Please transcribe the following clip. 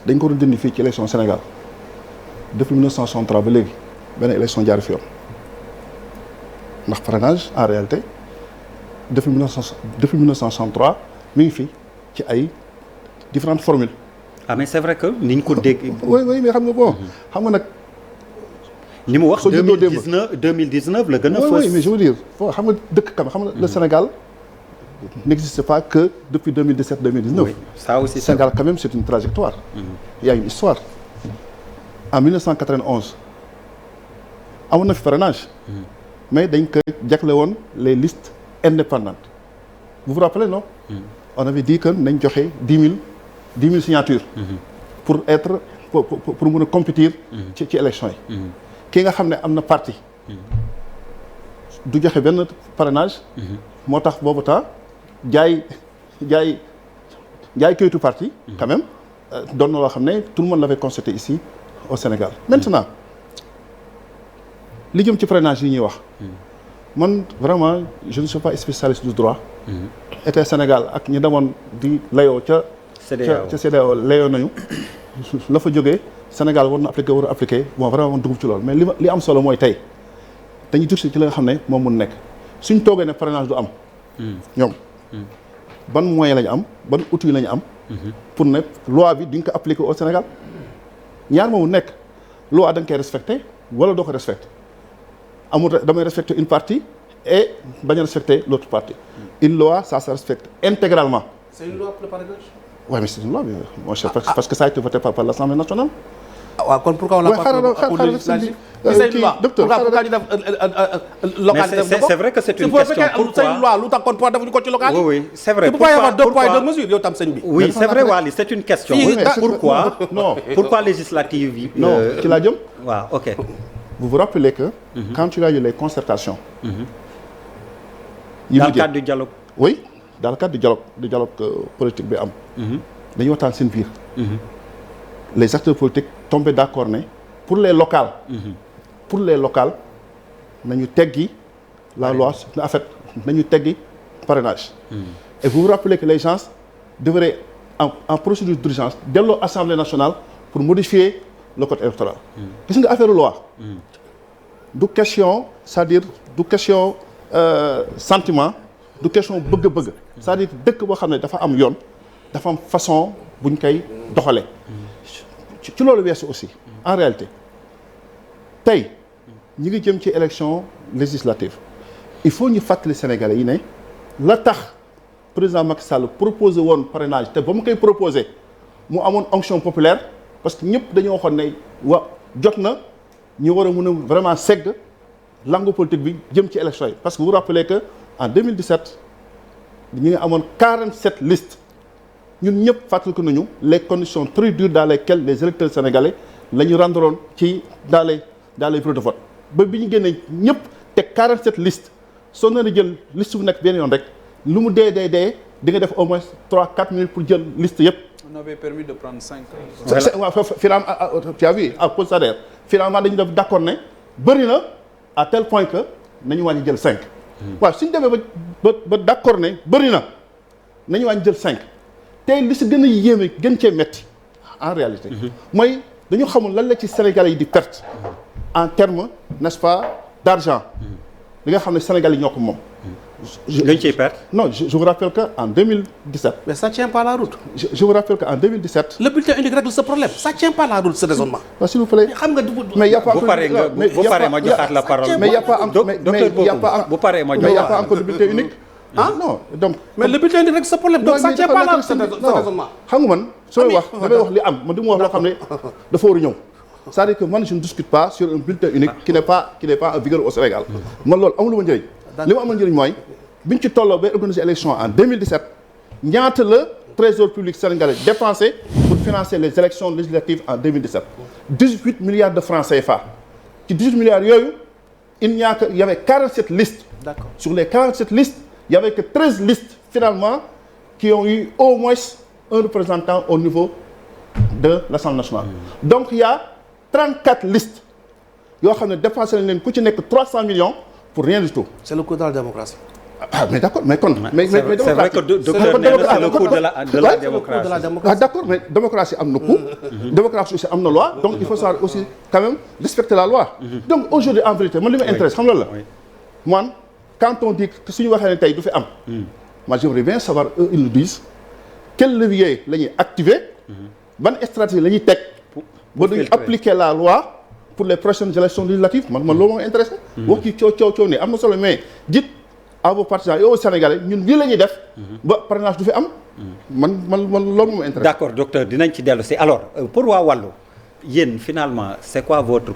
dañ ko doon dindi fii ci élection Sénégal depuis 1963 ba léegi benn élection jaar fi yoon ndax parrainage en réalité depuis 1963 mi ngi fi ci ay différentes formules. ah mais c'est vrai que niñ ko dégg. oui mais xam nga bon xam nga nag. li mu wax 2019 la gën a fës. oui mais je veux dire xam nga dëkk kam xam nga le Sénégal n'existe pas que depuis 2017-2019. oui ça aussi Sénégal quand même c'est une trajectoire. Il y a une histoire. En 1991 amoon na fi parrainage. mais dañ ko jagle woon les listes indépendantes. vous vous rappelez non. on avait dit que nañ joxe 10 000 signatures. pour être pour mën a compétir. ci élection yi. ki nga xam ne am na parti. du joxe benn parrainage. moo tax boobu temps jaay kayitu parti. quand même doon na loo xam ne tout le monde l'avait constaté ici au Sénégal. maintenant li jëm ci parrainage yi ñuy wax. man vraiment je ne suis pas spécialiste du droit. État Sénégal ak ñi demoon di layoo ca CEDEAO layoo nañu. la fa jógee Sénégal war na appliqué war a appliqué bon vraiment man dugub ci loolu mais li am solo mooy tey dañuy dugg ci li nga xam ne moom mun nekk suñ toogee ne parrainage du am. ñoom ban moyen la ñu am ban outil la ñu am. pour ne loi bi duñ ko appliqué au Sénégal ñaar moomu nekk loi da nga koy respecté wala doo ko respecté amul damay respecté une partie et bañ a respecté l'autre partie. Une loi ça se respecte intégralement. C'est une loi pour le parrainage? Oui, mais c'est une loi, mon cher, parce que ça a été voté par l'Assemblée nationale. Ah, pourquoi on l'a pas pour législatif? C'est une loi. Pourquoi ñu def local? C'est vrai que c'est une question. C'est une loi lu tax kon pourquoi defuñu ko ci local? Oui, c'est vrai. Pourquoi y avoir deux poids deux mesures yow tam sëñ bi? Oui, c'est vrai Waly, c'est une question. Pourquoi? Non. Pourquoi législative yi? Non, ci laa jëm. Waaw, OK. Vous vous rappelez que quand il y a eu les concertations. Dans le cadre du dialogue. Oui. Dans le cadre du dialogue politique bi am. dañuy waxtaan seen biir. Les acteurs politiques tombaient d'accord ne pour les locales. nañu teggi la loi en fait nañu teggi parrainage. Et vous vous rappelez que les gens devraient en procédure d'urgence delloo Assemblée nationale pour modifier le code électoral. gis nga affaire loi. du question c'est-à-dire du question sentiment. du question bëgg-bëgg c'est-à-dire dëkk boo xam ne dafa am yoon dafa am façon buñ koy doxalee ci loolu weesu aussi en réalité tey ñi ngi jëm ci élection législative il faut ñu fàttali Sénégalais yi ne la tax président Macky Sall proposé woon parrainage te ba mu koy proposé mu amoon onction populaire parce que ñëpp dañoo waxoon ne jot na ñu war a mën a vraiment segg langue politique bi jëm ci élection yi parce que vous vous rappelez que en 2017 ñu ngi amoon 47 listes ñun ñëpp fàttaliku nañu les conditions très dures dans lesquelles les électeurs sénégalais la ñu rendroon ci dans les bureaux de vote ba bi ñu génnee ñëpp te 47 listes soo na jël liste bu nekk benn yoon rek lu mu dee di nga def au moins 3-4 minutes pour jël liste yëpp. On avait permis de prendre 5 ans. waaw finalement tu as vu à cause de finalement dañu def d'accord ne bëri na à tel point que nañu wàññi jël 5. waaw suñu demee ba d'accord ne bëri na nañu wàññi jël 5 tey li si gën a yéeme gën cee metti en réalité. mooy dañu xamul lan la ci Sénégalais yi di perte en termes n'est-ce pas d'argent. li nga xam ne Sénégalais yi ñoo ko moom. Lañ ciy perte. Non, je vous rappelle qu'en 2017. Mais ça tient pas la route. Je vous rappelle qu'en 2017. Le bulletin unique règle ce problème. Ça tient pas la route ce raisonnement. S'il vous plaît. Mais il y a pas. Bu paree ma joxaat la parole. Mais il y a pas bu paree ma mais il y a pas encore de bulletin unique. Ah non donc. Mais le bulletin unique règle ce problème. Donc ça tient pas la route ce raisonnement. Xam nga man sooy wax damay wax li am man du ma wax loo xam ne dafa war a ñëw. C'est-à-dire que man je ne discute pas sur un bulletin unique qui n'est pas en vigueur au Sénégal. Man loolu amul ma njëriñ. Li ma amal njëriñ mooy biñ ci tolloo bay organiser élection en 2017 ñaata la trésor public sénégalais dépensé pour financer les élections législatives en 2017 18 milliards de francs CFA ci 18 milliards yooyu il y avait 47 listes. D'accord. Sur les 47 listes il y avait que 13 listes finalement qui ont eu au moins un représentant au niveau de l'Assemblée nationale. Donc il y a 34 listes yoo xam ne dépensé nañ leen ku ci nekk 300 millions pour rien du tout. C'est le coup de la démocratie. ah mais d'accord mais kon. mais c'est vrai que docteur nee na c'est le coût de la démocratie. ah d'accord mais démocratie am na coût. démocratie aussi am na loi donc il faut savoir aussi quand même respecter la loi. donc aujourd'hui en vérité man li ma intéresse xam nga la. man quand on dit que suñu waxee ne tey du fi am. moi j'aimerais bien savoir eux ils nous disent quel levier la ñuy activer. ban stratégie la ñuy teg. ba duñu appliquer la loi pour les prochaines élections législatives man loolu moo intéressé. wax ci coow ne am na solo mais dites à vos partisans et aux Sénégalais ñun lii la ñuy def. ba parrainage du fi am. man loolu moo intéressé. d'accord docteur dinañ ci dellu si alors pour waa wàllu yéen finalement c'est quoi votre